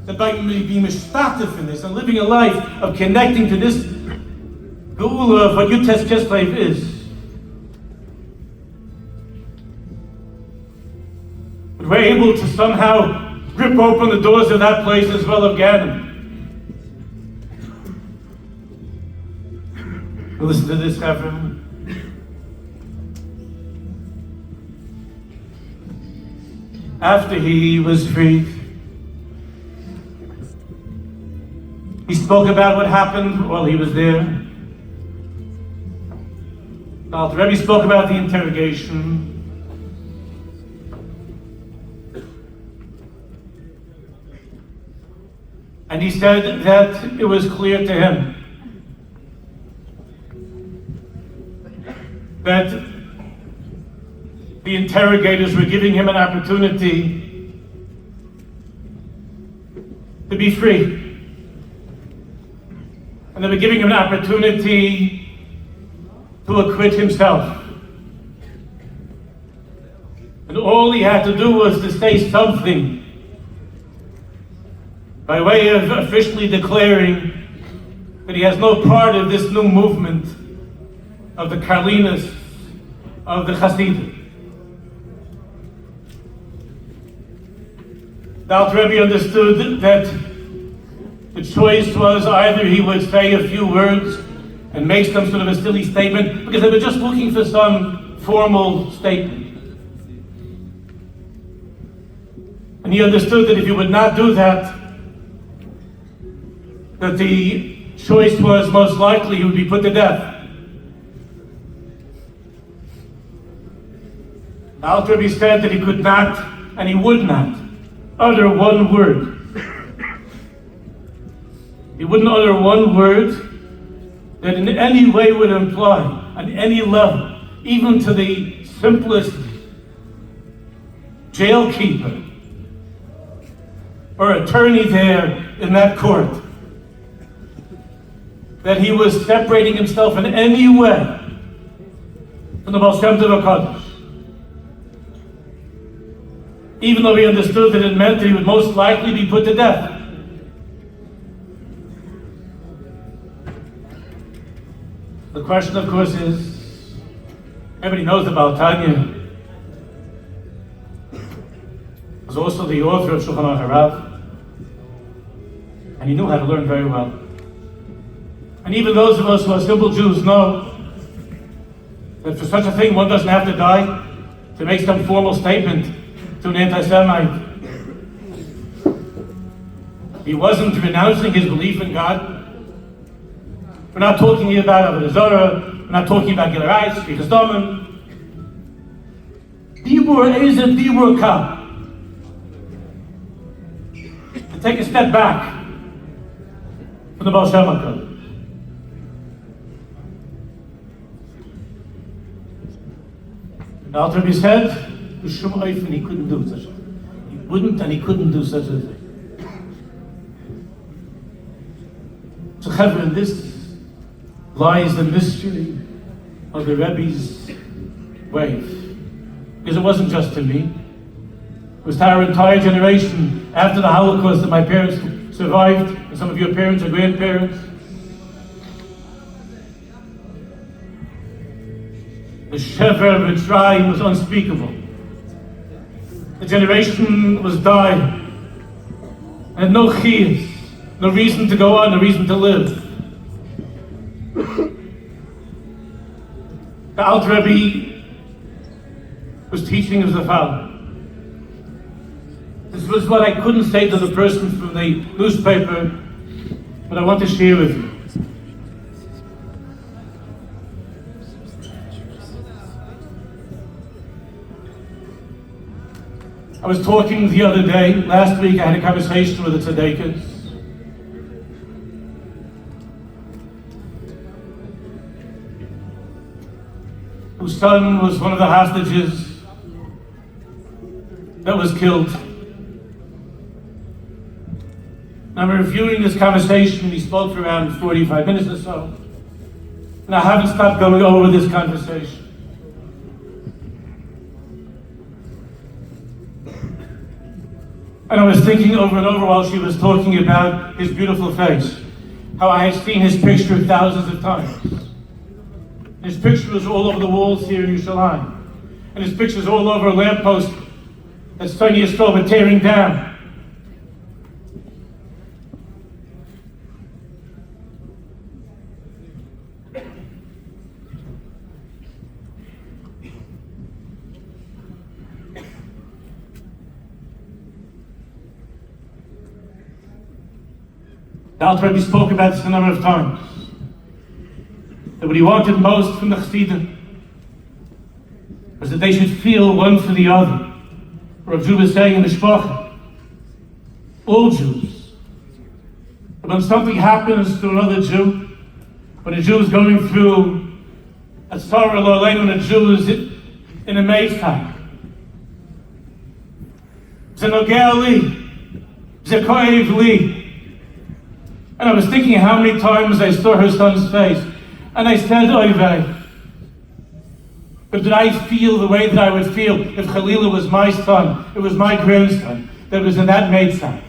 that by being mishtatif in this and living a life of connecting to this geula of what Yutes Kislev is, but we're able to somehow rip open the doors of that place as well of Ganem. Listen to this, Fabrengen. After he was freed, he spoke about what happened while he was there. The Rebbe spoke about the interrogation. And he said that it was clear to him that the interrogators were giving him an opportunity to be free. And they were giving him an opportunity to acquit himself. And all he had to do was to say something by way of officially declaring that he has no part of this new movement of the Karlinas, of the Hasidim. The Alter Rebbe understood that the choice was either he would say a few words and make some sort of a silly statement, because they were just looking for some formal statement. And he understood that if he would not do that, that the choice was most likely he would be put to death. The Alter Rebbe said that he could not and he would not utter one word. He wouldn't utter one word that in any way would imply, on any level, even to the simplest jailkeeper or attorney there in that court, that he was separating himself in any way from the Baal Shem Tov HaKadosh. Even though he understood that it meant that he would most likely be put to death. The question, of course, is, everybody knows about Tanya. He was also the author of Shulchan Aruch Harav, and he knew how to learn very well. And even those of us who are simple Jews know that for such a thing one doesn't have to die to make some formal statement to an anti-Semite. He wasn't renouncing his belief in God. We're not talking here about Avodah Zarah. We're not talking about Gilerais, Shvichas Damim. Dibur Ezer Dibur Ka. To take a step back from the Baal Shem HaKadosh. The Alter Rebbe said, he couldn't do such a thing. He wouldn't and he couldn't do such a thing. So, Chaver, in this lies the mystery of the Rebbe's wave. Because it wasn't just to me. It was to our entire generation after the Holocaust that my parents survived, and some of your parents or grandparents. The Shever of Mitzrayim was unspeakable. The generation was dying, and had no chiyus, no reason to go on, no reason to live. The Alter Rebbe was teaching as a father. This was what I couldn't say to the person from the newspaper, but I want to share with you. I was talking the other day, last week I had a conversation with the tzaddikas. Whose son was one of the hostages that was killed. I'm reviewing this conversation. We spoke for around 45 minutes or so. And I haven't stopped going over this conversation. And And I was thinking over and over while she was talking about his beautiful face, how I had seen his picture thousands of times. His picture was all over the walls here in Yerushalyim. And his picture's all over a lamppost that Sonia Yisrael were tearing down. The Alter Rebbe spoke about this a number of times. That what he wanted most from the Chassidim was that they should feel one for the other. Rav Jew was saying in the Shpach, all Jews, that when something happens to another Jew, when a Jew is going through a sorrow or when a Jew is in a Motzai, Zenogel li, Zekoyev li. And I was thinking how many times I saw her son's face, and I said, oy vey. But did I feel the way that I would feel if Khalila was my son, it was my grandson, that was in that Motzai?